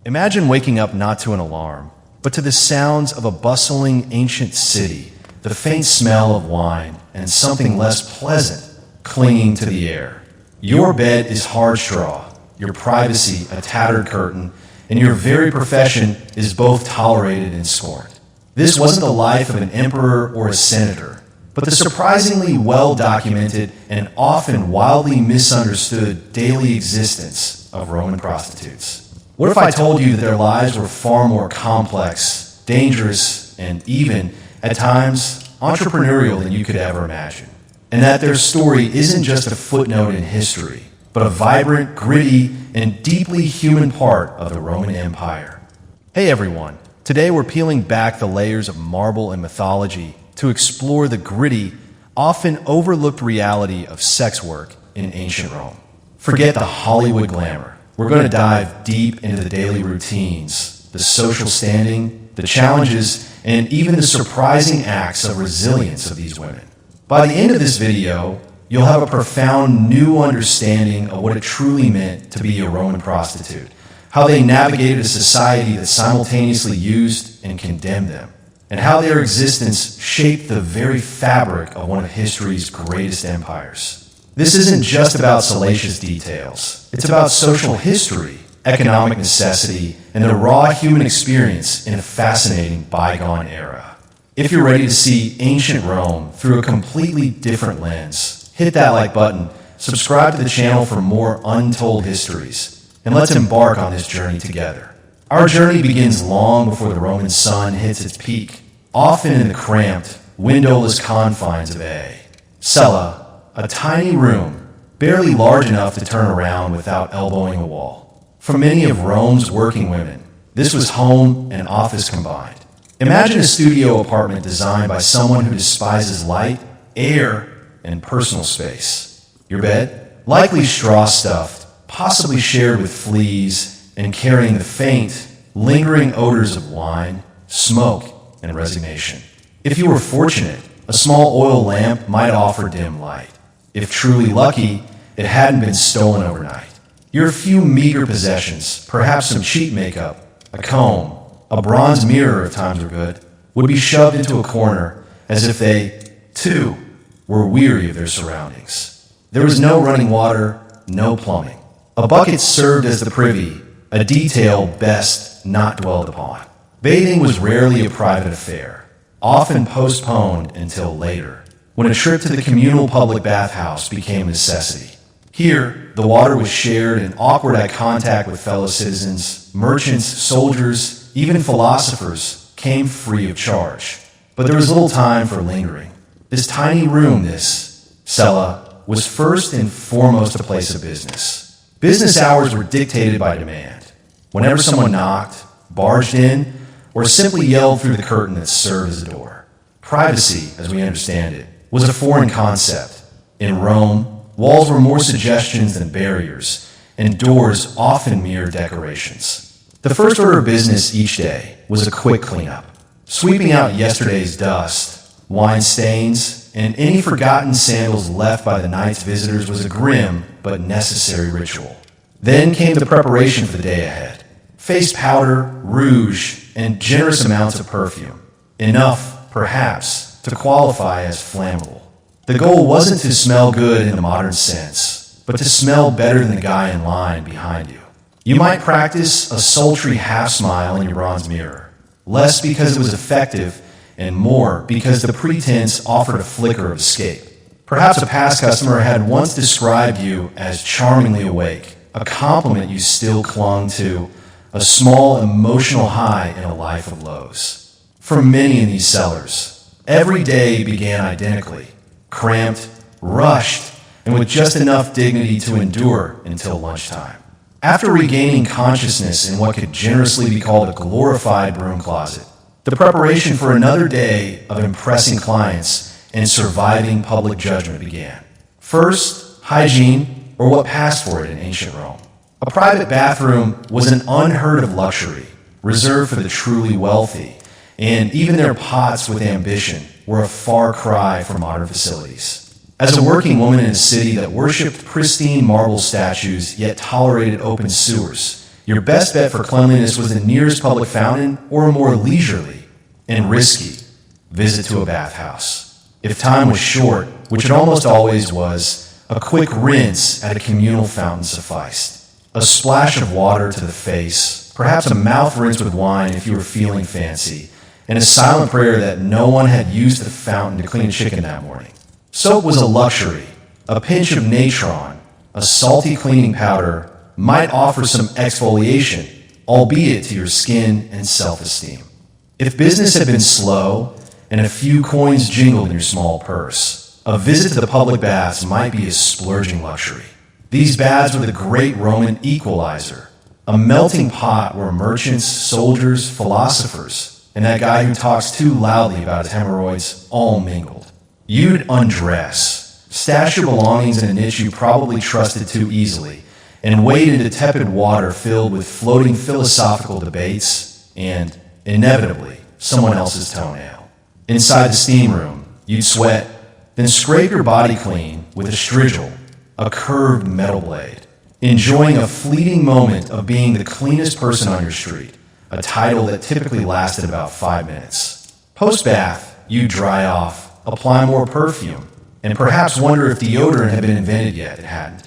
Imagine waking up not to an alarm, but to the sounds of a bustling ancient city, the faint smell of wine, and something less pleasant clinging to the air. Your bed is hard straw, your privacy a tattered curtain, and your very profession is both tolerated and scorned. This wasn't the life of an emperor or a senator, but the surprisingly well-documented and often wildly misunderstood daily existence of Roman prostitutes. What if I told you that their lives were far more complex, dangerous, and even, at times, entrepreneurial than you could ever imagine? And that their story isn't just a footnote in history, but a vibrant, gritty, and deeply human part of the Roman Empire. Hey everyone, today we're peeling back the layers of marble and mythology to explore the gritty, often overlooked reality of sex work in ancient Rome. Forget the Hollywood glamour. We're going to dive deep into the daily routines, the social standing, the challenges, and even the surprising acts of resilience of these women. By the end of this video, you'll have a profound new understanding of what it truly meant to be a Roman prostitute, how they navigated a society that simultaneously used and condemned them, and how their existence shaped the very fabric of one of history's greatest empires. This isn't just about salacious details. It's about social history, economic necessity, and the raw human experience in a fascinating bygone era. If you're ready to see ancient Rome through a completely different lens, hit that like button, subscribe to the channel for more untold histories, and let's embark on this journey together. Our journey begins long before the Roman sun hits its peak, often in the cramped, windowless confines of Cella, a tiny room, barely large enough to turn around without elbowing a wall. For many of Rome's working women, this was home and office combined. Imagine a studio apartment designed by someone who despises light, air, and personal space. Your bed? Likely straw-stuffed, possibly shared with fleas, and carrying the faint, lingering odors of wine, smoke, and resignation. If you were fortunate, a small oil lamp might offer dim light. If truly lucky, it hadn't been stolen overnight. Your few meager possessions, perhaps some cheap makeup, a comb, a bronze mirror if times were good, would be shoved into a corner as if they, too, were weary of their surroundings. There was no running water, no plumbing. A bucket served as the privy, a detail best not dwelled upon. Bathing was rarely a private affair, often postponed until later, when a trip to the communal public bathhouse became a necessity. Here, the water was shared and awkward eye contact with fellow citizens, merchants, soldiers, even philosophers came free of charge. But there was little time for lingering. This tiny room, this cella, was first and foremost a place of business. Business hours were dictated by demand. Whenever someone knocked, barged in, or simply yelled through the curtain that served as a door. Privacy, as we understand it, was a foreign concept. In Rome, walls were more suggestions than barriers, and doors often mere decorations. The first order of business each day was a quick cleanup, sweeping out yesterday's dust, wine stains, and any forgotten sandals left by the night's visitors was a grim but necessary ritual. Then came the preparation for the day ahead. Face powder, rouge, and generous amounts of perfume. Enough, perhaps, to qualify as flammable. The goal wasn't to smell good in the modern sense, but to smell better than the guy in line behind you. You might practice a sultry half-smile in your bronze mirror, less because it was effective and more because the pretense offered a flicker of escape. Perhaps a past customer had once described you as charmingly awake, a compliment you still clung to, a small emotional high in a life of lows. For many in these cellars, every day began identically, cramped, rushed, and with just enough dignity to endure until lunchtime. After regaining consciousness in what could generously be called a glorified broom closet, the preparation for another day of impressing clients and surviving public judgment began. First, hygiene, or what passed for it in ancient Rome. A private bathroom was an unheard of luxury, reserved for the truly wealthy, and even their pots with ambition were a far cry from modern facilities. As a working woman in a city that worshipped pristine marble statues yet tolerated open sewers, Your best bet for cleanliness was the nearest public fountain or a more leisurely and risky visit to a bathhouse. If time was short, which it almost always was, a quick rinse at a communal fountain sufficed. A splash of water to the face, perhaps a mouth rinse with wine if you were feeling fancy, and a silent prayer that no one had used the fountain to clean chicken that morning. Soap was a luxury. A pinch of natron, a salty cleaning powder, might offer some exfoliation, albeit to your skin and self-esteem. If business had been slow and a few coins jingled in your small purse, a visit to the public baths might be a splurging luxury. These baths were the great Roman equalizer, a melting pot where merchants, soldiers, philosophers, and that guy who talks too loudly about his hemorrhoids all mingled. You'd undress, stash your belongings in a niche you probably trusted too easily, and wade into tepid water filled with floating philosophical debates and, inevitably, someone else's toenail. Inside the steam room, you'd sweat, then scrape your body clean with a strigil, a curved metal blade, enjoying a fleeting moment of being the cleanest person on your street, a title that typically lasted about 5 minutes. Post-bath, you'd dry off, apply more perfume, and perhaps wonder if deodorant had been invented yet. It hadn't.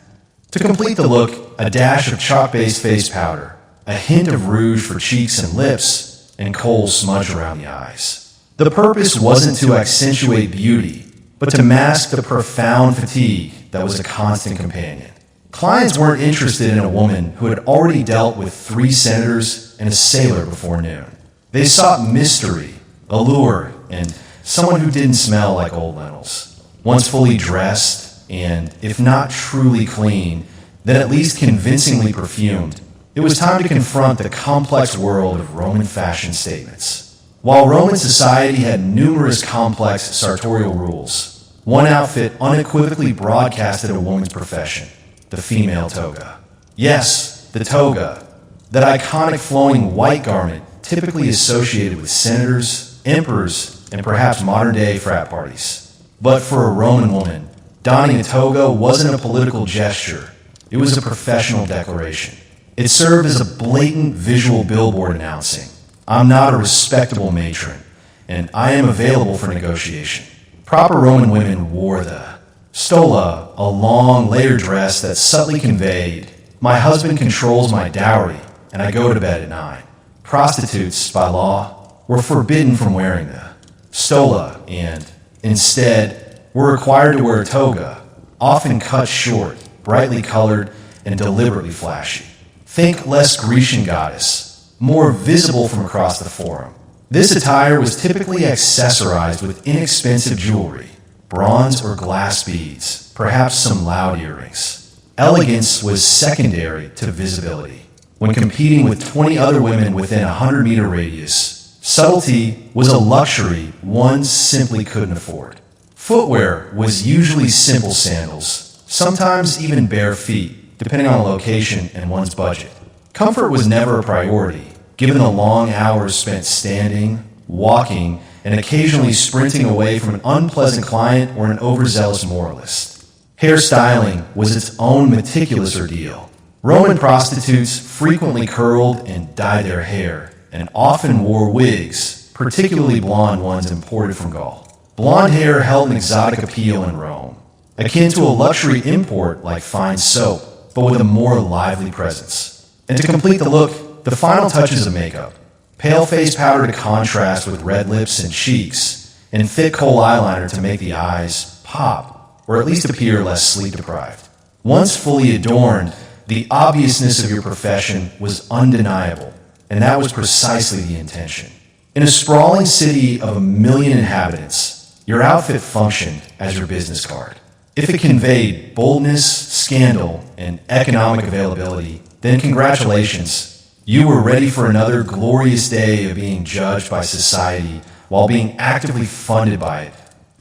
To complete the look, a dash of chalk-based face powder, a hint of rouge for cheeks and lips, and kohl smudged around the eyes. The purpose wasn't to accentuate beauty, but to mask the profound fatigue that was a constant companion. Clients weren't interested in a woman who had already dealt with 3 senators and a sailor before noon. They sought mystery, allure, and someone who didn't smell like old lentils. Once fully dressed, and, if not truly clean, then at least convincingly perfumed, it was time to confront the complex world of Roman fashion statements. While Roman society had numerous complex sartorial rules, one outfit unequivocally broadcasted a woman's profession, the female toga. Yes, the toga, that iconic flowing white garment typically associated with senators, emperors, and perhaps modern-day frat parties. But for a Roman woman, donning a toga wasn't a political gesture. It was a professional declaration. It served as a blatant visual billboard announcing, "I'm not a respectable matron, and I am available for negotiation." Proper Roman women wore the stola, a long, layered dress that subtly conveyed, "My husband controls my dowry, and I go to bed at 9. Prostitutes, by law, were forbidden from wearing the stola and, instead, were required to wear a toga, often cut short, brightly colored, and deliberately flashy. Think less Grecian goddess, more visible from across the forum. This attire was typically accessorized with inexpensive jewelry, bronze or glass beads, perhaps some loud earrings. Elegance was secondary to visibility. When competing with 20 other women within a 100-meter radius, subtlety was a luxury one simply couldn't afford. Footwear was usually simple sandals, sometimes even bare feet, depending on the location and one's budget. Comfort was never a priority, given the long hours spent standing, walking, and occasionally sprinting away from an unpleasant client or an overzealous moralist. Hairstyling was its own meticulous ordeal. Roman prostitutes frequently curled and dyed their hair, and often wore wigs, particularly blonde ones imported from Gaul. Blonde hair held an exotic appeal in Rome, akin to a luxury import like fine soap, but with a more lively presence. And to complete the look, the final touches of makeup. Pale face powder to contrast with red lips and cheeks, and thick kohl eyeliner to make the eyes pop, or at least appear less sleep-deprived. Once fully adorned, the obviousness of your profession was undeniable, and that was precisely the intention. In a sprawling city of 1 million inhabitants, your outfit functioned as your business card. If it conveyed boldness, scandal, and economic availability, then congratulations. You were ready for another glorious day of being judged by society while being actively funded by it.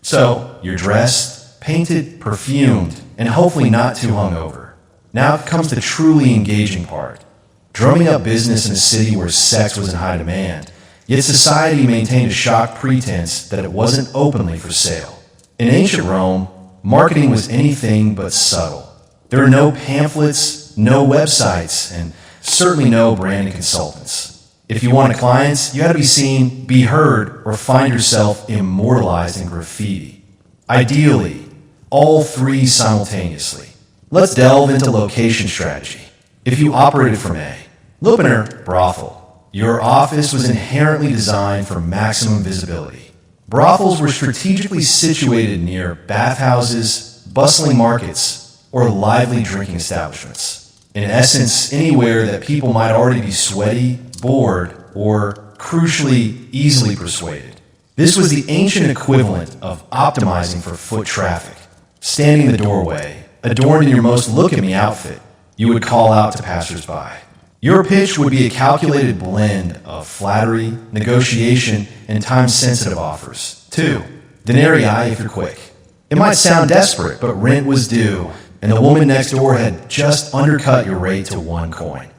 So, you're dressed, painted, perfumed, and hopefully not too hungover. Now comes the truly engaging part. Drumming up business in a city where sex was in high demand, yet society maintained a shocked pretense that it wasn't openly for sale. In ancient Rome, marketing was anything but subtle. There were no pamphlets, no websites, and certainly no branding consultants. If you wanted clients, you had to be seen, be heard, or find yourself immortalized in graffiti. Ideally, all three simultaneously. Let's delve into location strategy. If you operated from a Lupiner brothel, your office was inherently designed for maximum visibility. Brothels were strategically situated near bathhouses, bustling markets, or lively drinking establishments. In essence, anywhere that people might already be sweaty, bored, or, crucially, easily persuaded. This was the ancient equivalent of optimizing for foot traffic. Standing in the doorway, adorned in your most look-at-me outfit, you would call out to passersby. Your pitch would be a calculated blend of flattery, negotiation, and time-sensitive offers. 2. Denarii if you're quick. It might sound desperate, but rent was due, and the woman next door had just undercut your rate to 1 coin.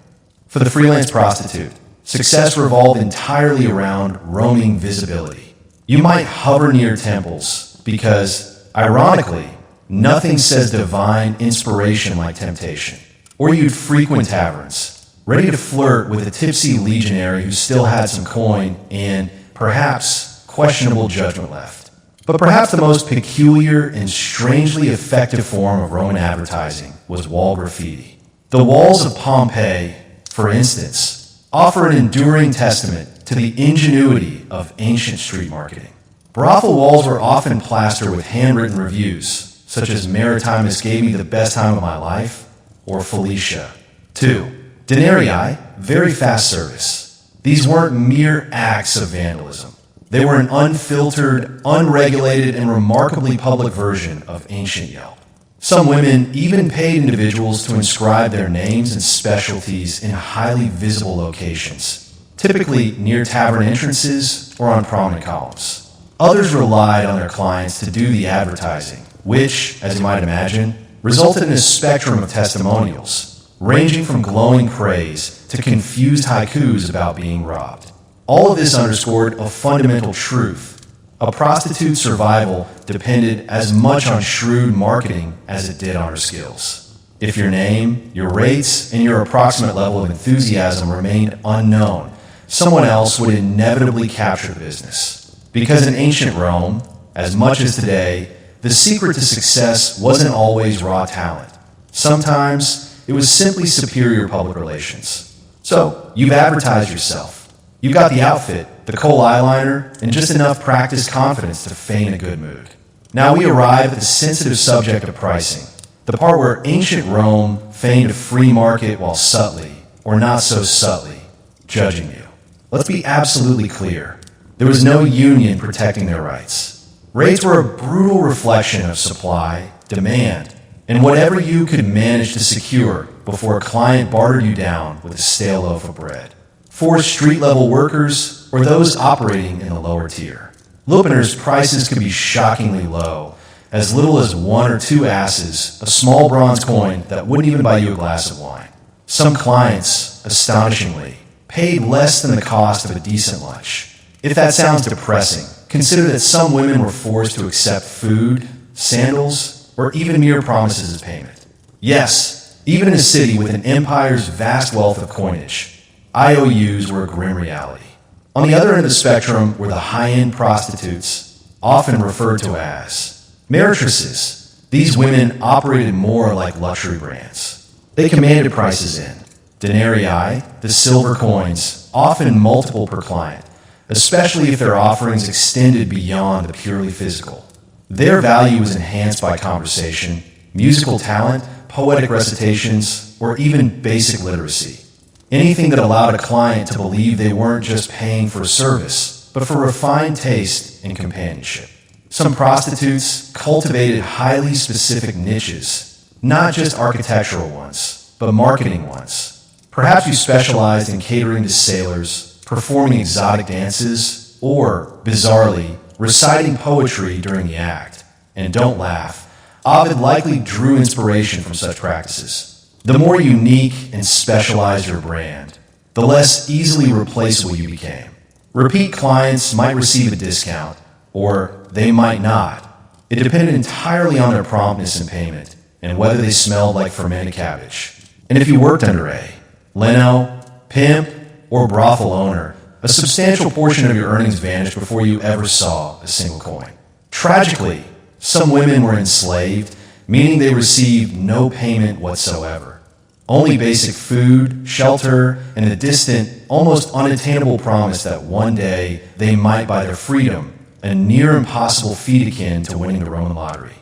For the freelance prostitute, success revolved entirely around roaming visibility. You might hover near temples because, ironically, nothing says divine inspiration like temptation. Or you'd frequent taverns, ready to flirt with a tipsy legionary who still had some coin and, perhaps, questionable judgment left. But perhaps the most peculiar and strangely effective form of Roman advertising was wall graffiti. The walls of Pompeii, for instance, offer an enduring testament to the ingenuity of ancient street marketing. Brothel walls were often plastered with handwritten reviews, such as Maritimus gave me the best time of my life, or Felicia. 2. Denarii, very fast service. These weren't mere acts of vandalism. They were an unfiltered, unregulated, and remarkably public version of ancient Yelp. Some women even paid individuals to inscribe their names and specialties in highly visible locations, typically near tavern entrances or on prominent columns. Others relied on their clients to do the advertising, which, as you might imagine, resulted in a spectrum of testimonials, ranging from glowing praise to confused haikus about being robbed. All of this underscored a fundamental truth. A prostitute's survival depended as much on shrewd marketing as it did on her skills. If your name, your rates, and your approximate level of enthusiasm remained unknown, someone else would inevitably capture the business. Because in ancient Rome, as much as today, the secret to success wasn't always raw talent. Sometimes it was simply superior public relations. So, you've advertised yourself. You've got the outfit, the kohl eyeliner, and just enough practiced confidence to feign a good mood. Now we arrive at the sensitive subject of pricing, the part where ancient Rome feigned a free market while subtly, or not so subtly, judging you. Let's be absolutely clear. There was no union protecting their rights. Rates were a brutal reflection of supply, demand, and whatever you could manage to secure before a client bartered you down with a stale loaf of bread. For street-level workers or those operating in the lower tier, Lupiners' prices could be shockingly low, as little as 1 or 2 asses, a small bronze coin that wouldn't even buy you a glass of wine. Some clients, astonishingly, paid less than the cost of a decent lunch. If that sounds depressing, consider that some women were forced to accept food, sandals, or even mere promises of payment. Yes, even in a city with an empire's vast wealth of coinage, IOUs were a grim reality. On the other end of the spectrum were the high-end prostitutes, often referred to as meretresses. These women operated more like luxury brands. They commanded prices in denarii, the silver coins, often multiple per client, especially if their offerings extended beyond the purely physical. Their value was enhanced by conversation, musical talent, poetic recitations, or even basic literacy. Anything that allowed a client to believe they weren't just paying for a service, but for refined taste and companionship. Some prostitutes cultivated highly specific niches, not just architectural ones, but marketing ones. Perhaps you specialized in catering to sailors, performing exotic dances, or, bizarrely, reciting poetry during the act. And don't laugh, Ovid likely drew inspiration from such practices. The more unique and specialized your brand, the less easily replaceable you became. Repeat clients might receive a discount, or they might not. It depended entirely on their promptness in payment and whether they smelled like fermented cabbage. And if you worked under A, Leno, pimp, or brothel owner, a substantial portion of your earnings vanished before you ever saw a single coin. Tragically, some women were enslaved, meaning they received no payment whatsoever. Only basic food, shelter, and the distant, almost unattainable promise that one day they might buy their freedom, a near impossible feat akin to winning the Roman lottery.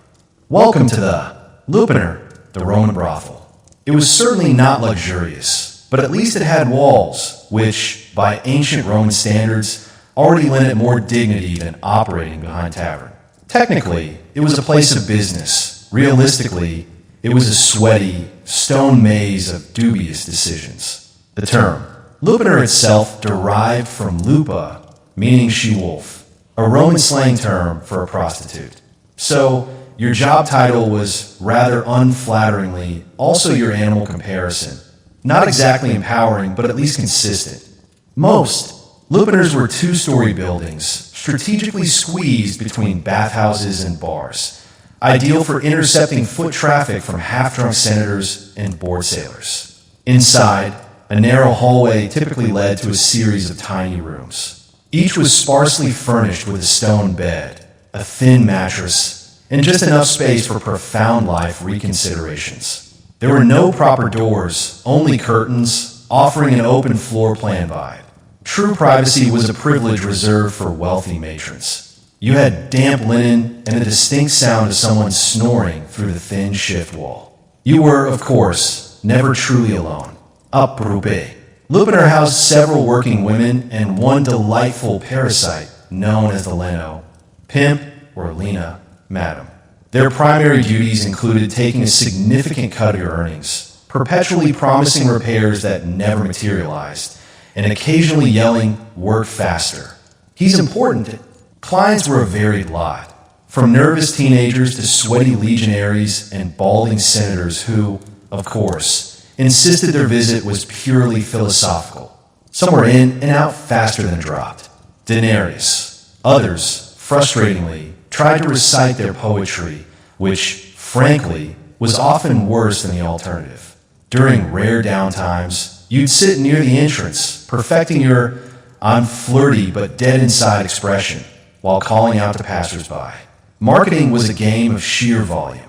Welcome to the Lupanar, the Roman brothel. It was certainly not luxurious, but at least it had walls, which, by ancient Roman standards, already lent it more dignity than operating behind tavern. Technically, it was a place of business. Realistically, it was a sweaty, stone maze of dubious decisions. The term, Lupanar itself, derived from lupa, meaning she-wolf, a Roman slang term for a prostitute. So, your job title was rather unflatteringly also your animal comparison. Not exactly empowering, but at least consistent. Most Lupanars were two-story buildings, strategically squeezed between bathhouses and bars, ideal for intercepting foot traffic from half-drunk senators and board sailors. Inside, a narrow hallway typically led to a series of tiny rooms. Each was sparsely furnished with a stone bed, a thin mattress, and just enough space for profound life reconsiderations. There were no proper doors, only curtains, offering an open floor plan vibe. True privacy was a privilege reserved for wealthy matrons. You had damp linen and the distinct sound of someone snoring through the thin shift wall. You were, of course, never truly alone. Aprupe. Lupanar housed several working women and one delightful parasite known as the Leno, pimp or Lena, madam. Their primary duties included taking a significant cut of your earnings, perpetually promising repairs that never materialized, and occasionally yelling, "Work faster." He's important. Clients were a varied lot, from nervous teenagers to sweaty legionaries and balding senators who, of course, insisted their visit was purely philosophical. Some were in and out faster than dropped. Denarius. Others, frustratingly, tried to recite their poetry, which, frankly, was often worse than the alternative. During rare downtimes, you'd sit near the entrance, perfecting your "I'm flirty but dead inside" expression, while calling out to passersby. Marketing was a game of sheer volume.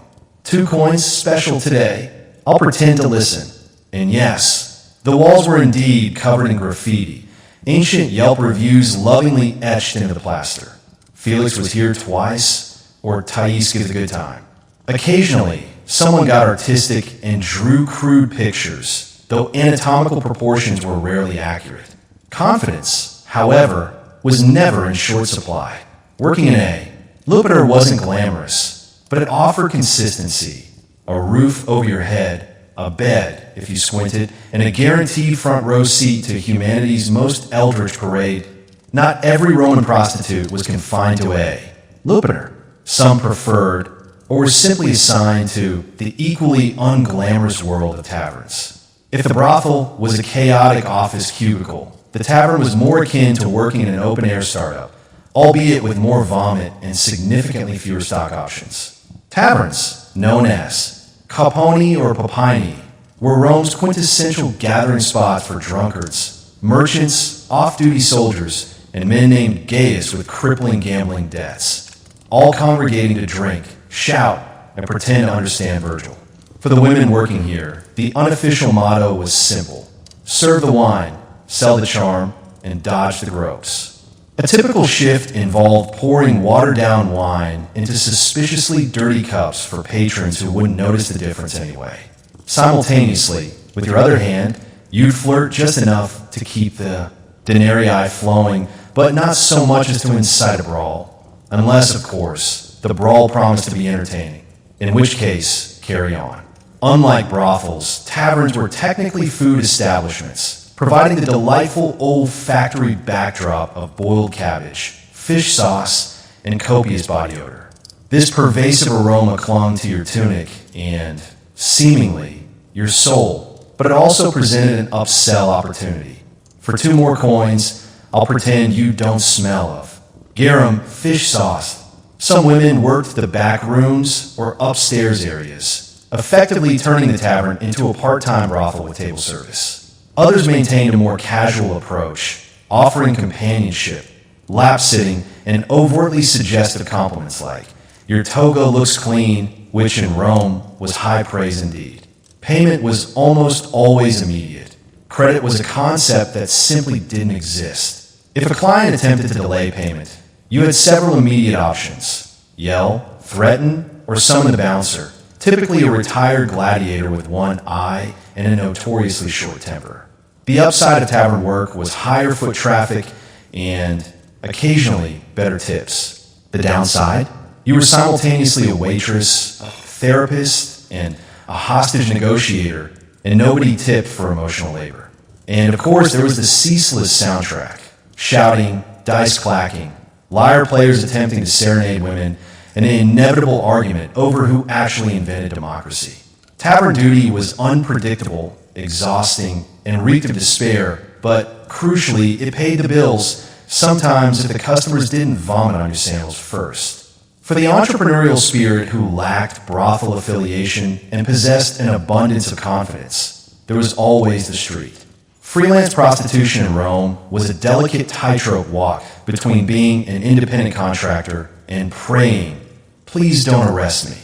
2 coins special today. I'll pretend to listen. And yes, the walls were indeed covered in graffiti, ancient Yelp reviews lovingly etched into the plaster. Felix was here twice, or Thais gives a good time. Occasionally, someone got artistic and drew crude pictures, though anatomical proportions were rarely accurate. Confidence, however, was never in short supply. Working in Lupanar wasn't glamorous, but it offered consistency. A roof over your head, a bed, if you squinted, and a guaranteed front row seat to humanity's most eldritch parade. Not every Roman prostitute was confined to Lupanar. Some preferred, or were simply assigned to, the equally unglamorous world of taverns. If the brothel was a chaotic office cubicle, the tavern was more akin to working in an open-air startup, albeit with more vomit and significantly fewer stock options. Taverns, known as Caponi or Papini, were Rome's quintessential gathering spot for drunkards, merchants, off-duty soldiers, and men named Gaius with crippling gambling debts, all congregating to drink, shout, and pretend to understand Virgil. For the women working here, the unofficial motto was simple: serve the wine, sell the charm, and dodge the gropes. A typical shift involved pouring watered-down wine into suspiciously dirty cups for patrons who wouldn't notice the difference anyway. Simultaneously, with your other hand, you'd flirt just enough to keep the denarii flowing, but not so much as to incite a brawl. Unless, of course, the brawl promised to be entertaining, in which case, carry on. Unlike brothels, taverns were technically food establishments, providing the delightful olfactory backdrop of boiled cabbage, fish sauce, and copious body odor. This pervasive aroma clung to your tunic and, seemingly, your soul, but it also presented an upsell opportunity. For 2 more coins, I'll pretend you don't smell of garum fish sauce. Some women worked the back rooms or upstairs areas, effectively turning the tavern into a part-time brothel with table service. Others maintained a more casual approach, offering companionship, lap-sitting, and overtly suggestive compliments like, "Your toga looks clean," which in Rome was high praise indeed. Payment was almost always immediate. Credit was a concept that simply didn't exist. If a client attempted to delay payment, you had several immediate options: yell, threaten, or summon the bouncer, typically a retired gladiator with one eye and a notoriously short temper. The upside of tavern work was higher foot traffic and, occasionally, better tips. The downside? You were simultaneously a waitress, a therapist, and a hostage negotiator, and nobody tipped for emotional labor. And of course, there was the ceaseless soundtrack: shouting, dice clacking, lyre players attempting to serenade women, and an inevitable argument over who actually invented democracy. Tavern duty was unpredictable, exhausting, and reeked of despair, but crucially, it paid the bills, sometimes if the customers didn't vomit on your sandals first. For the entrepreneurial spirit who lacked brothel affiliation and possessed an abundance of confidence, there was always the street. Freelance prostitution in Rome was a delicate tightrope walk between being an independent contractor and praying, "Please don't arrest me."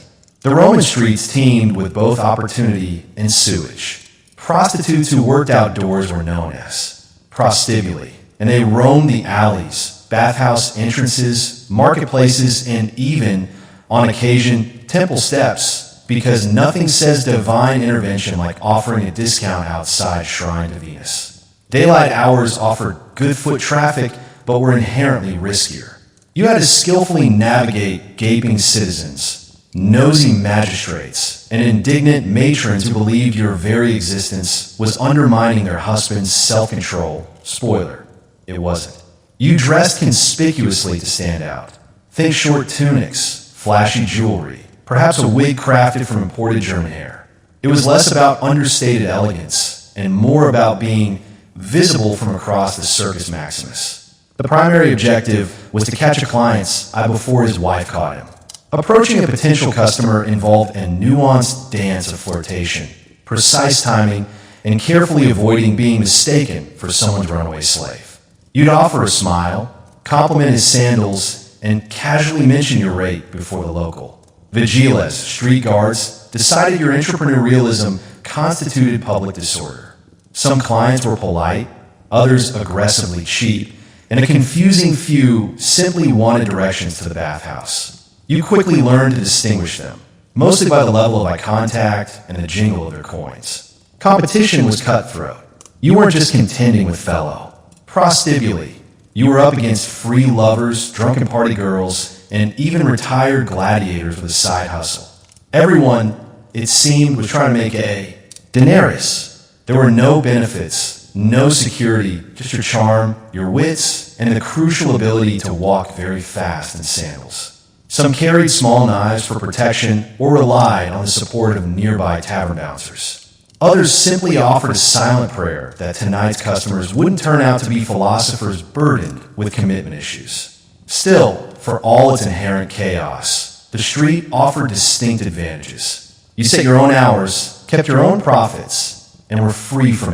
The Roman streets teemed with both opportunity and sewage. Prostitutes who worked outdoors were known as prostibuli, and they roamed the alleys, bathhouse entrances, marketplaces, and even, on occasion, temple steps, because nothing says divine intervention like offering a discount outside Shrine to Venus. Daylight hours offered good foot traffic, but were inherently riskier. You had to skillfully navigate gaping citizens, nosy magistrates, and indignant matrons who believed your very existence was undermining their husband's self-control. Spoiler, it wasn't. You dressed conspicuously to stand out. Think short tunics, flashy jewelry, perhaps a wig crafted from imported German hair. It was less about understated elegance and more about being visible from across the Circus Maximus. The primary objective was to catch a client's eye before his wife caught him. Approaching a potential customer involved a nuanced dance of flirtation, precise timing, and carefully avoiding being mistaken for someone's runaway slave. You'd offer a smile, compliment his sandals, and casually mention your rate before the local. Vigiles, street guards, decided your entrepreneurialism constituted public disorder. Some clients were polite, others aggressively cheap, and a confusing few simply wanted directions to the bathhouse. You quickly learned to distinguish them, mostly by the level of eye contact and the jingle of their coins. Competition was cutthroat. You weren't just contending with fellow prostibuli. You were up against free lovers, drunken party girls, and even retired gladiators with a side hustle. Everyone, it seemed, was trying to make a denarius. There were no benefits, no security, just your charm, your wits, and the crucial ability to walk very fast in sandals. Some carried small knives for protection or relied on the support of nearby tavern bouncers. Others simply offered a silent prayer that tonight's customers wouldn't turn out to be philosophers burdened with commitment issues. Still, for all its inherent chaos, the street offered distinct advantages. You set your own hours, kept your own profits, and were free from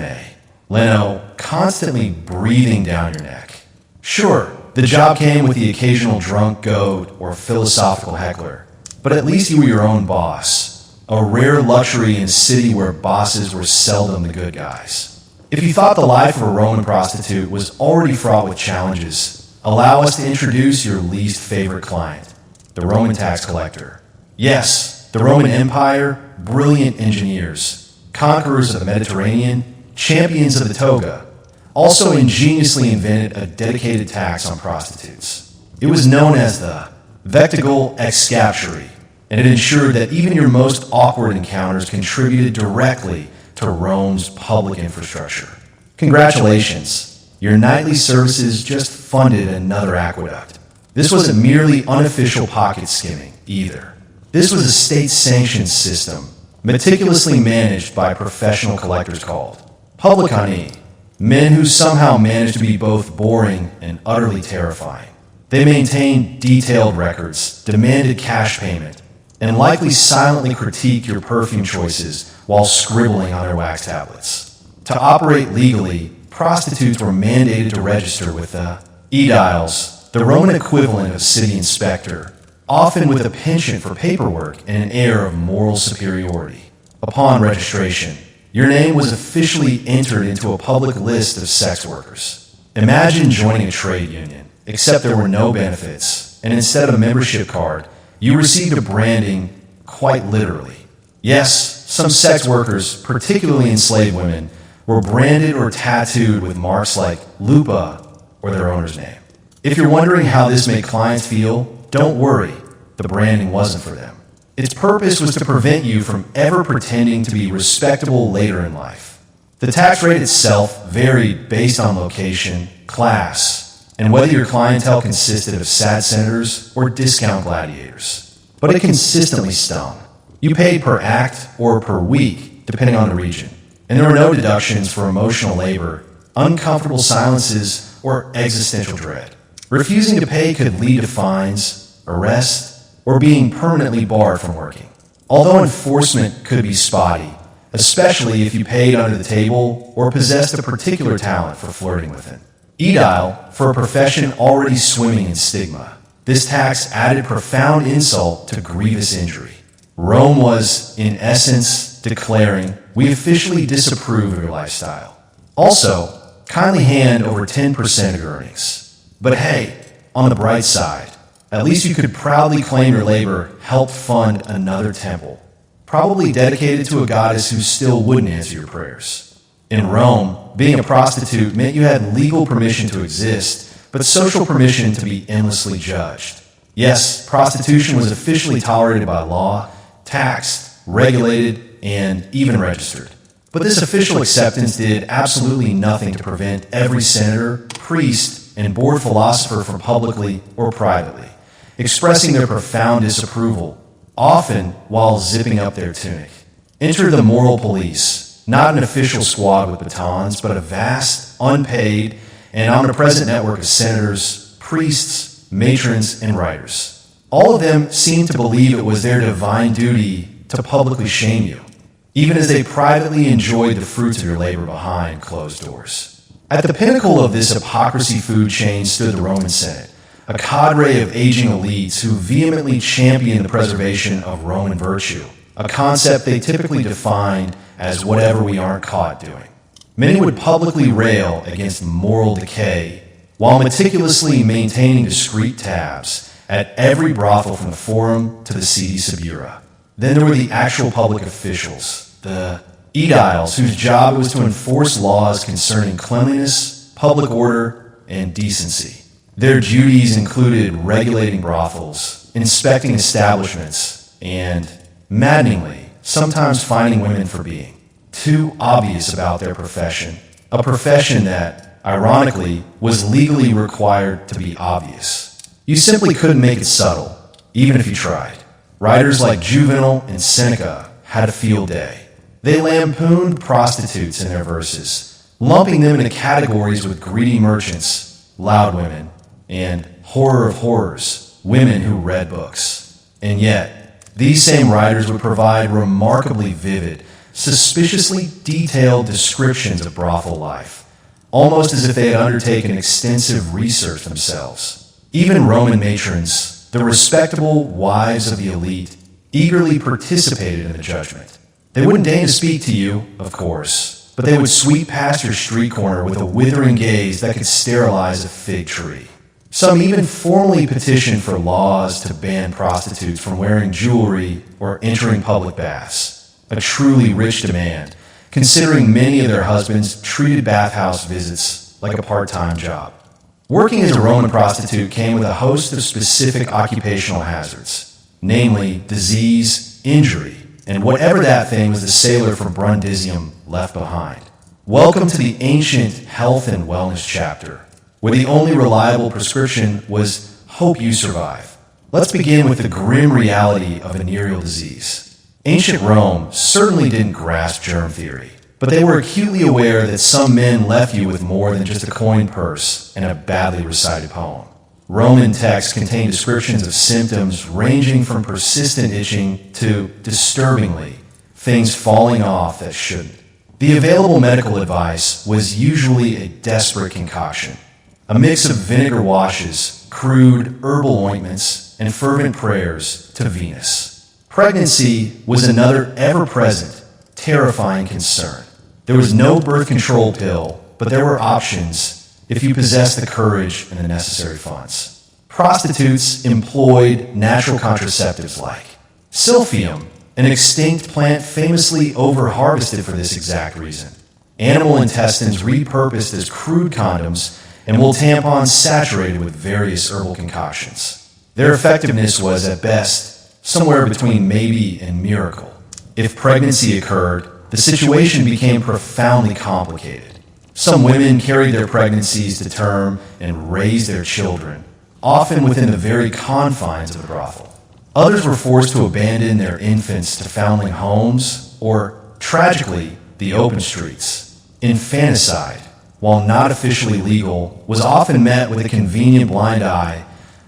Leno constantly breathing down your neck. Sure, the job came with the occasional drunk goat or philosophical heckler, but at least you were your own boss. A rare luxury in a city where bosses were seldom the good guys. If you thought the life of a Roman prostitute was already fraught with challenges, allow us to introduce your least favorite client, the Roman tax collector. Yes, the Roman Empire, brilliant engineers, conquerors of the Mediterranean, champions of the toga, also ingeniously invented a dedicated tax on prostitutes. It was known as the vectigul ex scapturi, and it ensured that even your most awkward encounters contributed directly to Rome's public infrastructure. Congratulations, your nightly services just funded another aqueduct. This wasn't merely unofficial pocket skimming, either. This was a state-sanctioned system, meticulously managed by professional collectors called publicani, men who somehow managed to be both boring and utterly terrifying. They maintained detailed records, demanded cash payment, and likely silently critiqued your perfume choices while scribbling on their wax tablets. To operate legally, prostitutes were mandated to register with the aediles, the Roman equivalent of city inspector, often with a penchant for paperwork and an air of moral superiority. Upon registration, your name was officially entered into a public list of sex workers. Imagine joining a trade union, except there were no benefits, and instead of a membership card, you received a branding quite literally. Yes, some sex workers, particularly enslaved women, were branded or tattooed with marks like Lupa or their owner's name. If you're wondering how this made clients feel, don't worry, the branding wasn't for them. Its purpose was to prevent you from ever pretending to be respectable later in life. The tax rate itself varied based on location, class, and whether your clientele consisted of sad senators or discount gladiators. But it consistently stung. You paid per act or per week, depending on the region. And there were no deductions for emotional labor, uncomfortable silences, or existential dread. Refusing to pay could lead to fines, arrest, or being permanently barred from working. Although enforcement could be spotty, especially if you paid under the table or possessed a particular talent for flirting with it. Aedile, for a profession already swimming in stigma, this tax added profound insult to grievous injury. Rome was, in essence, declaring, we officially disapprove of your lifestyle. Also, kindly hand over 10% of your earnings. But hey, on the bright side, at least you could proudly claim your labor helped fund another temple, probably dedicated to a goddess who still wouldn't answer your prayers. In Rome, being a prostitute meant you had legal permission to exist, but social permission to be endlessly judged. Yes, prostitution was officially tolerated by law, taxed, regulated, and even registered. But this official acceptance did absolutely nothing to prevent every senator, priest, and bored philosopher from publicly or privately expressing their profound disapproval, often while zipping up their tunic. Enter the moral police, not an official squad with batons, but a vast, unpaid, and omnipresent network of senators, priests, matrons, and writers. All of them seemed to believe it was their divine duty to publicly shame you, even as they privately enjoyed the fruits of your labor behind closed doors. At the pinnacle of this hypocrisy food chain stood the Roman Senate, a cadre of aging elites who vehemently championed the preservation of Roman virtue, a concept they typically defined as whatever we aren't caught doing. Many would publicly rail against moral decay while meticulously maintaining discreet tabs at every brothel from the Forum to the seedy Subura. Then there were the actual public officials, the aediles, whose job it was to enforce laws concerning cleanliness, public order, and decency. Their duties included regulating brothels, inspecting establishments, and, maddeningly, sometimes fining women for being too obvious about their profession, a profession that, ironically, was legally required to be obvious. You simply couldn't make it subtle, even if you tried. Writers like Juvenal and Seneca had a field day. They lampooned prostitutes in their verses, lumping them into categories with greedy merchants, loud women, and horror of horrors, women who read books. And yet, these same writers would provide remarkably vivid, suspiciously detailed descriptions of brothel life, almost as if they had undertaken extensive research themselves. Even Roman matrons, the respectable wives of the elite, eagerly participated in the judgment. They wouldn't deign to speak to you, of course, but they would sweep past your street corner with a withering gaze that could sterilize a fig tree. Some even formally petitioned for laws to ban prostitutes from wearing jewelry or entering public baths, a truly rich demand, considering many of their husbands treated bathhouse visits like a part-time job. Working as a Roman prostitute came with a host of specific occupational hazards, namely disease, injury, and whatever that thing was the sailor from Brundisium left behind. Welcome to the ancient health and wellness chapter, where the only reliable prescription was hope you survive. Let's begin with the grim reality of venereal disease. Ancient Rome certainly didn't grasp germ theory, but they were acutely aware that some men left you with more than just a coin purse and a badly recited poem. Roman texts contain descriptions of symptoms ranging from persistent itching to, disturbingly, things falling off that shouldn't. The available medical advice was usually a desperate concoction, a mix of vinegar washes, crude herbal ointments, and fervent prayers to Venus. Pregnancy was another ever-present, terrifying concern. There was no birth control pill, but there were options if you possessed the courage and the necessary funds. Prostitutes employed natural contraceptives like silphium, an extinct plant famously over-harvested for this exact reason, animal intestines repurposed as crude condoms, and wool tampons saturated with various herbal concoctions. Their effectiveness was, at best, somewhere between maybe and miracle. If pregnancy occurred, the situation became profoundly complicated. Some women carried their pregnancies to term and raised their children, often within the very confines of the brothel. Others were forced to abandon their infants to foundling homes or, tragically, the open streets. Infanticide, while not officially legal, was often met with a convenient blind eye,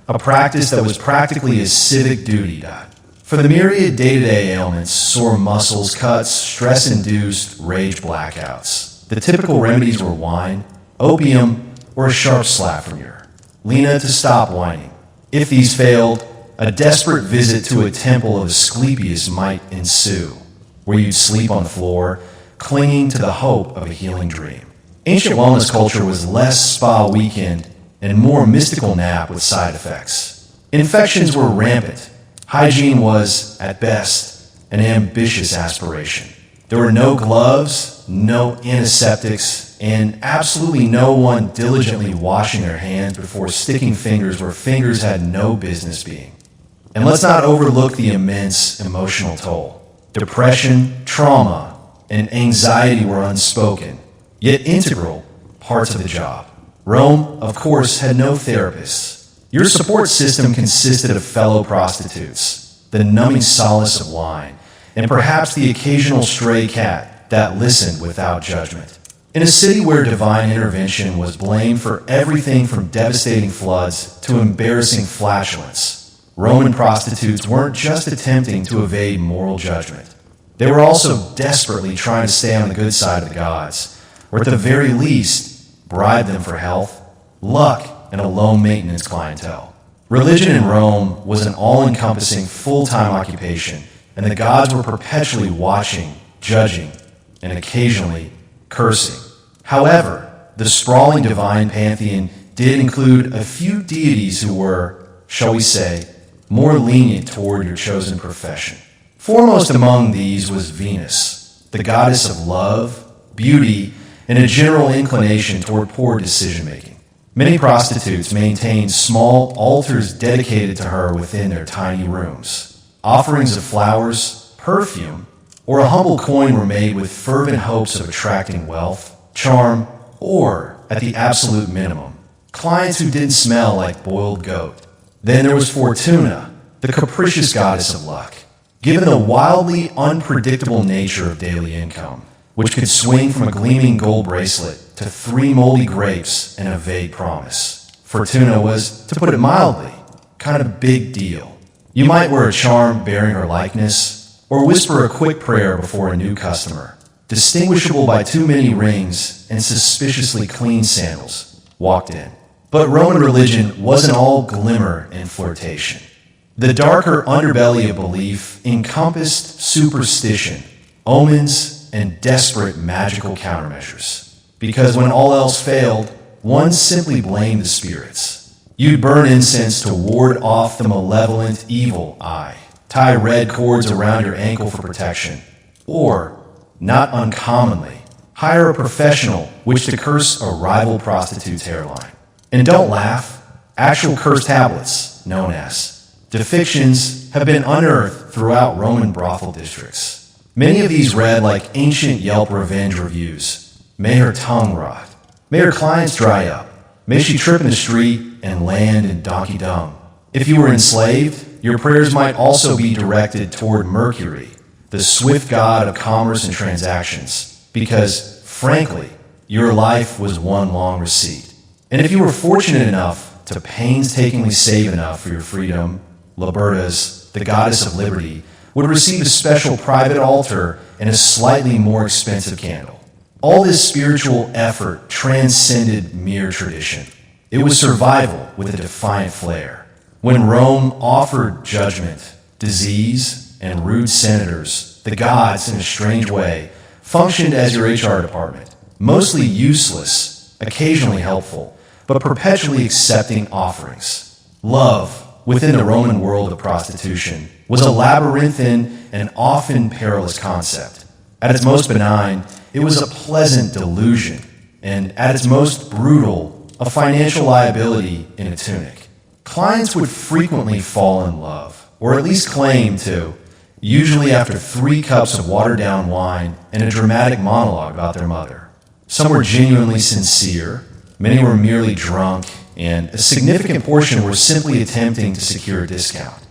a practice that was practically a civic duty. For the myriad day-to-day ailments, sore muscles, cuts, stress-induced rage blackouts, the typical remedies were wine, opium, or a sharp slap from your Lena to stop whining. If these failed, a desperate visit to a temple of Asclepius might ensue, where you'd sleep on the floor, clinging to the hope of a healing dream. Ancient wellness culture was less spa weekend and more mystical nap with side effects. Infections were rampant. Hygiene was, at best, an ambitious aspiration. There were no gloves, no antiseptics, and absolutely no one diligently washing their hands before sticking fingers where fingers had no business being. And let's not overlook the immense emotional toll. Depression, trauma, and anxiety were unspoken, yet integral parts of the job. Rome, of course, had no therapists. Your support system consisted of fellow prostitutes, the numbing solace of wine, and perhaps the occasional stray cat that listened without judgment. In a city where divine intervention was blamed for everything from devastating floods to embarrassing flatulence, Roman prostitutes weren't just attempting to evade moral judgment. They were also desperately trying to stay on the good side of the gods, or at the very least, bribe them for health, luck, and a low-maintenance clientele. Religion in Rome was an all-encompassing full-time occupation, and the gods were perpetually watching, judging, and occasionally cursing. However, the sprawling divine pantheon did include a few deities who were, shall we say, more lenient toward your chosen profession. Foremost among these was Venus, the goddess of love, beauty, and a general inclination toward poor decision-making. Many prostitutes maintained small altars dedicated to her within their tiny rooms. Offerings of flowers, perfume, or a humble coin were made with fervent hopes of attracting wealth, charm, or, at the absolute minimum, clients who didn't smell like boiled goat. Then there was Fortuna, the capricious goddess of luck. Given the wildly unpredictable nature of daily income, which could swing from a gleaming gold bracelet to 3 moldy grapes and a vague promise, Fortuna was, to put it mildly, kind of a big deal. You might wear a charm bearing her likeness, or whisper a quick prayer before a new customer, distinguishable by too many rings and suspiciously clean sandals, walked in. But Roman religion wasn't all glimmer and flirtation. The darker underbelly of belief encompassed superstition, omens, and desperate magical countermeasures. Because when all else failed, one simply blamed the spirits. You'd burn incense to ward off the malevolent evil eye, tie red cords around your ankle for protection, or, not uncommonly, hire a professional which to curse a rival prostitute's hairline. And don't laugh, actual curse tablets, known as depictions, have been unearthed throughout Roman brothel districts. Many of these read like ancient Yelp revenge reviews. May her tongue rot. May her clients dry up. May she trip in the street and land in donkey dung. If you were enslaved, your prayers might also be directed toward Mercury, the swift god of commerce and transactions, because, frankly, your life was one long receipt. And if you were fortunate enough to painstakingly save enough for your freedom, Libertas, the goddess of liberty, would receive a special private altar and a slightly more expensive candle. All this spiritual effort transcended mere tradition. It was survival with a defiant flair. When Rome offered judgment, disease, and rude senators, the gods, in a strange way, functioned as your HR department, mostly useless, occasionally helpful, but perpetually accepting offerings. Love, within the Roman world of prostitution, was a labyrinthine and often perilous concept. At its most benign, it was a pleasant delusion, and at its most brutal, a financial liability in a tunic. Clients would frequently fall in love, or at least claim to, usually after 3 cups of watered-down wine and a dramatic monologue about their mother. Some were genuinely sincere, many were merely drunk, and a significant portion were simply attempting to secure a discount.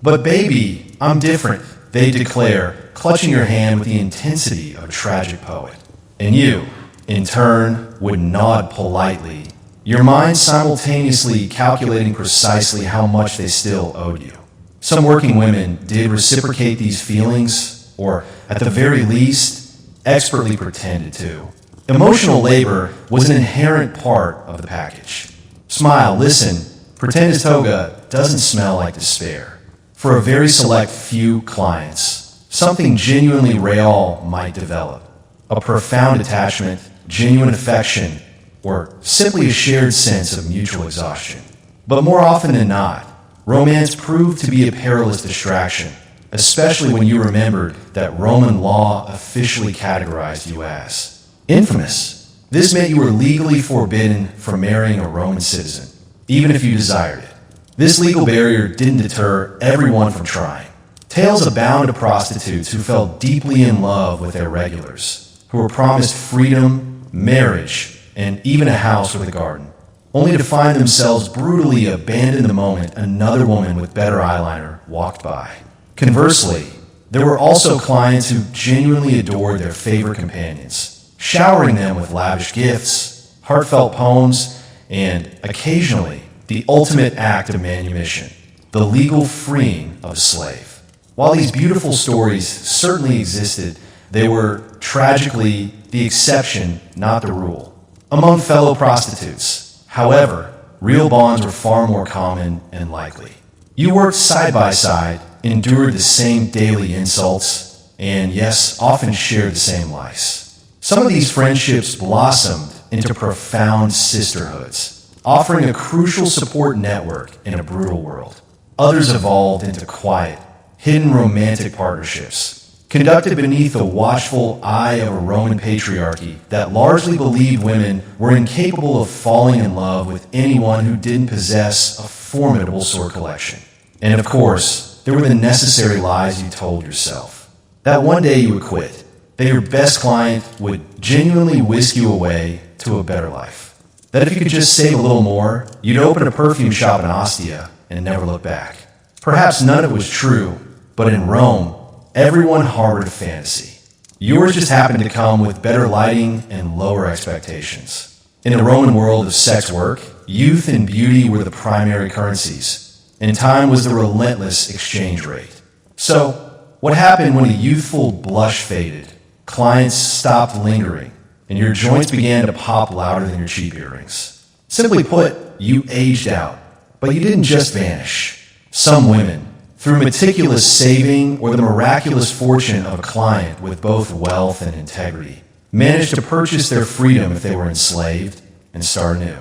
"But baby, I'm different," they declare, clutching your hand with the intensity of a tragic poet. And you, in turn, would nod politely, your mind simultaneously calculating precisely how much they still owed you. Some working women did reciprocate these feelings, or at the very least, expertly pretended to. Emotional labor was an inherent part of the package. Smile, listen, pretend his toga doesn't smell like despair. For a very select few clients, something genuinely real might develop. A profound attachment, genuine affection, or simply a shared sense of mutual exhaustion. But more often than not, romance proved to be a perilous distraction, especially when you remembered that Roman law officially categorized you as infamous. This meant you were legally forbidden from marrying a Roman citizen, even if you desired it. This legal barrier didn't deter everyone from trying. Tales abound of prostitutes who fell deeply in love with their regulars, who were promised freedom, marriage, and even a house with a garden, only to find themselves brutally abandoned the moment another woman with better eyeliner walked by. Conversely, there were also clients who genuinely adored their favorite companions, showering them with lavish gifts, heartfelt poems, and occasionally the ultimate act of manumission, the legal freeing of a slave. While these beautiful stories certainly existed, they were tragically the exception, not the rule. Among fellow prostitutes, however, real bonds were far more common and likely. You worked side by side, endured the same daily insults, and yes, often shared the same lice. Some of these friendships blossomed into profound sisterhoods, offering a crucial support network in a brutal world. Others evolved into quiet, hidden romantic partnerships, conducted beneath the watchful eye of a Roman patriarchy that largely believed women were incapable of falling in love with anyone who didn't possess a formidable sword collection. And of course, there were the necessary lies you told yourself. That one day you would quit, that your best client would genuinely whisk you away to a better life. That if you could just save a little more, you'd open a perfume shop in Ostia and never look back. Perhaps none of it was true, but in Rome, everyone harbored a fantasy. Yours just happened to come with better lighting and lower expectations. In the Roman world of sex work, youth and beauty were the primary currencies, and time was the relentless exchange rate. So, what happened when a youthful blush faded, clients stopped lingering, and your joints began to pop louder than your cheap earrings? Simply put, you aged out, but you didn't just vanish. Some women, through meticulous saving or the miraculous fortune of a client with both wealth and integrity, managed to purchase their freedom if they were enslaved and start anew.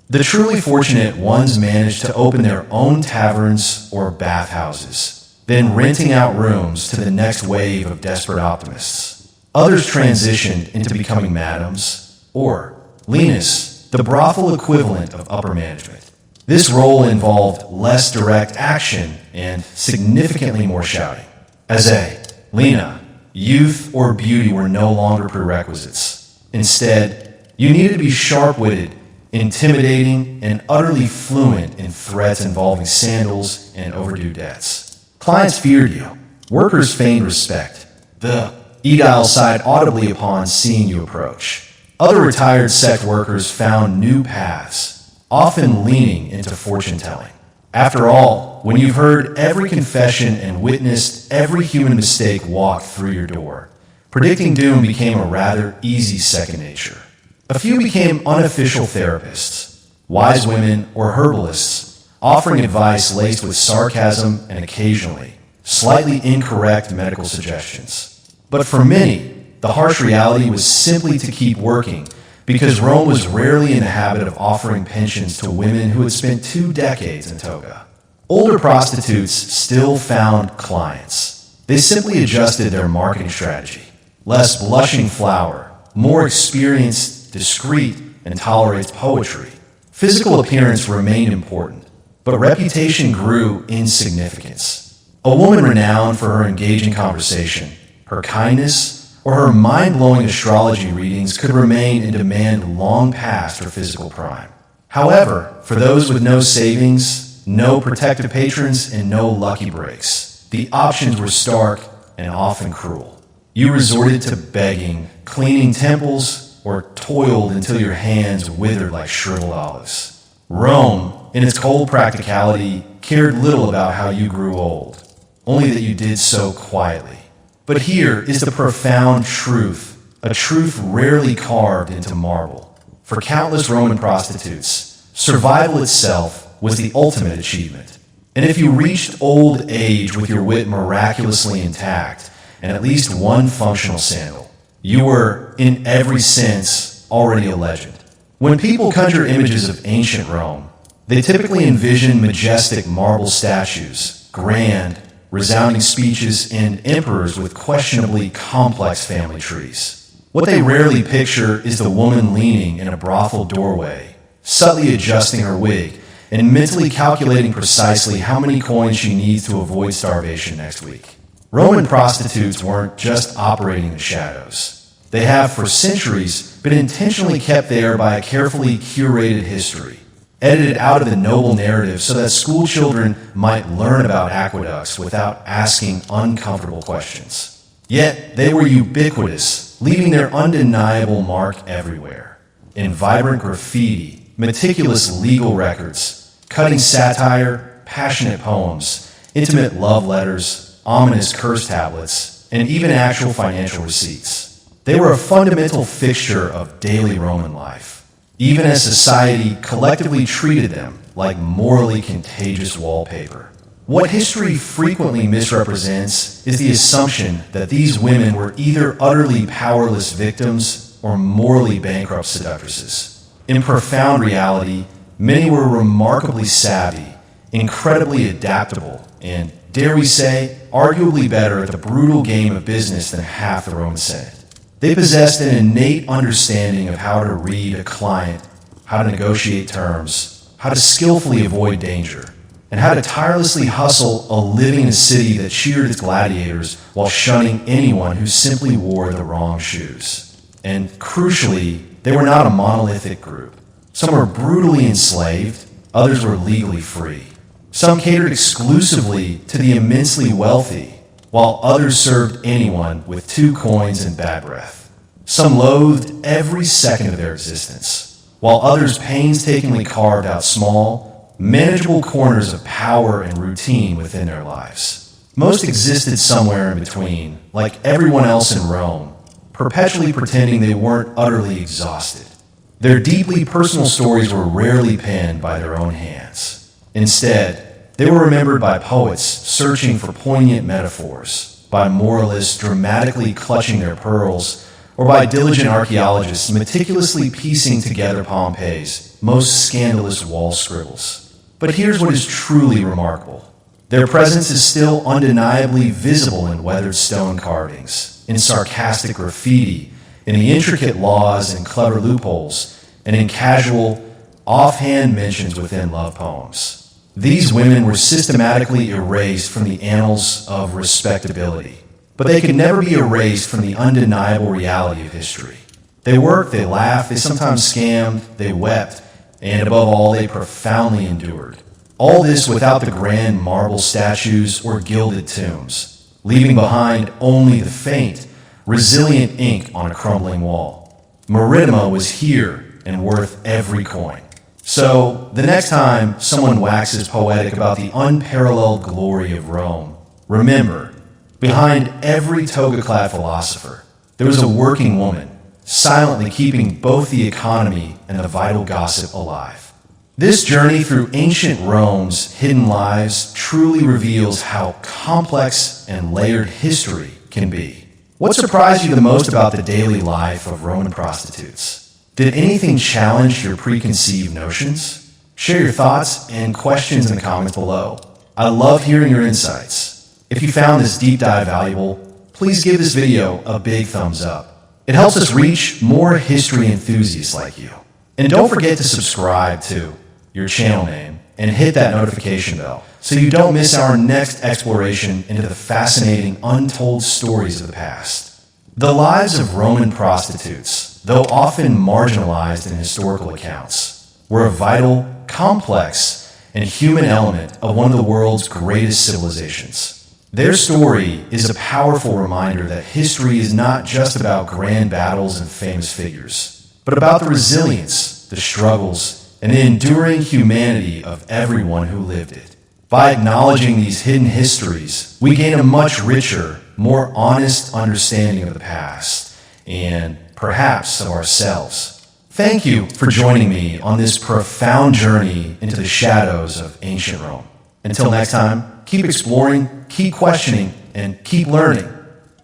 The truly fortunate ones managed to open their own taverns or bathhouses, then renting out rooms to the next wave of desperate optimists. Others transitioned into becoming madams, or Linus, the brothel equivalent of upper management. This role involved less direct action and significantly more shouting. As Lena, youth or beauty were no longer prerequisites. Instead, you needed to be sharp-witted, intimidating, and utterly fluent in threats involving sandals and overdue debts. Clients feared you. Workers feigned respect. The Edile sighed audibly upon seeing you approach. Other retired sex workers found new paths, often leaning into fortune-telling. After all, when you've heard every confession and witnessed every human mistake walk through your door, Predicting doom became a rather easy second nature. A few became unofficial therapists, wise women or herbalists, offering advice laced with sarcasm and occasionally slightly incorrect medical suggestions. But for many, the harsh reality was simply to keep working, because Rome was rarely in the habit of offering pensions to women who had spent 2 decades in toga. Older prostitutes still found clients. They simply adjusted their marketing strategy. Less blushing flower, more experienced, discreet, and tolerates poetry. Physical appearance remained important, but reputation grew in significance. A woman renowned for her engaging conversation, her kindness, or her mind-blowing astrology readings could remain in demand long past her physical prime. However, for those with no savings, no protective patrons, and no lucky breaks, the options were stark and often cruel. You resorted to begging, cleaning temples, or toiled until your hands withered like shriveled olives. Rome, in its cold practicality, cared little about how you grew old, only that you did so quietly. But here is the profound truth, a truth rarely carved into marble. For countless Roman prostitutes, survival itself was the ultimate achievement. And if you reached old age with your wit miraculously intact and at least one functional sandal, you were, in every sense, already a legend. When people conjure images of ancient Rome, they typically envision majestic marble statues, grand, resounding speeches, and emperors with questionably complex family trees. What they rarely picture is the woman leaning in a brothel doorway, subtly adjusting her wig, and mentally calculating precisely how many coins she needs to avoid starvation next week. Roman prostitutes weren't just operating in the shadows. They have, for centuries, been intentionally kept there by a carefully curated history, edited out of the noble narrative so that school children might learn about aqueducts without asking uncomfortable questions. Yet they were ubiquitous, leaving their undeniable mark everywhere. In vibrant graffiti, meticulous legal records, cutting satire, passionate poems, intimate love letters, ominous curse tablets, and even actual financial receipts. They were a fundamental fixture of daily Roman life, even as society collectively treated them like morally contagious wallpaper. What history frequently misrepresents is the assumption that these women were either utterly powerless victims or morally bankrupt seductresses. In profound reality, many were remarkably savvy, incredibly adaptable, and, dare we say, arguably better at the brutal game of business than half the Roman Senate. They possessed an innate understanding of how to read a client, how to negotiate terms, how to skillfully avoid danger, and how to tirelessly hustle a living in a city that cheered its gladiators while shunning anyone who simply wore the wrong shoes. And crucially, they were not a monolithic group. Some were brutally enslaved, others were legally free. Some catered exclusively to the immensely wealthy, while others served anyone with 2 coins and bad breath. Some loathed every second of their existence, while others painstakingly carved out small, manageable corners of power and routine within their lives. Most existed somewhere in between, like everyone else in Rome, perpetually pretending they weren't utterly exhausted. Their deeply personal stories were rarely penned by their own hands. Instead, they were remembered by poets searching for poignant metaphors, by moralists dramatically clutching their pearls, or by diligent archaeologists meticulously piecing together Pompeii's most scandalous wall scribbles. But here's what is truly remarkable. Their presence is still undeniably visible in weathered stone carvings, in sarcastic graffiti, in the intricate laws and clever loopholes, and in casual, offhand mentions within love poems. These women were systematically erased from the annals of respectability, but they could never be erased from the undeniable reality of history. They worked, they laughed, they sometimes scammed, they wept, and above all, they profoundly endured. All this without the grand marble statues or gilded tombs, leaving behind only the faint, resilient ink on a crumbling wall. Maritima was here and worth every coin. So, the next time someone waxes poetic about the unparalleled glory of Rome, remember, behind every toga-clad philosopher, there was a working woman, silently keeping both the economy and the vital gossip alive. This journey through ancient Rome's hidden lives truly reveals how complex and layered history can be. What surprised you the most about the daily life of Roman prostitutes? Did anything challenge your preconceived notions? Share your thoughts and questions in the comments below. I love hearing your insights. If you found this deep dive valuable, please give this video a big thumbs up. It helps us reach more history enthusiasts like you. And don't forget to subscribe to your channel name and hit that notification bell so you don't miss our next exploration into the fascinating untold stories of the past. The lives of Roman prostitutes, though often marginalized in historical accounts, were a vital, complex, and human element of one of the world's greatest civilizations. Their story is a powerful reminder that history is not just about grand battles and famous figures, but about the resilience, the struggles, and the enduring humanity of everyone who lived it. By acknowledging these hidden histories, we gain a much richer, more honest understanding of the past, and perhaps of ourselves. Thank you for joining me on this profound journey into the shadows of ancient Rome. Until next time, keep exploring, keep questioning, and keep learning.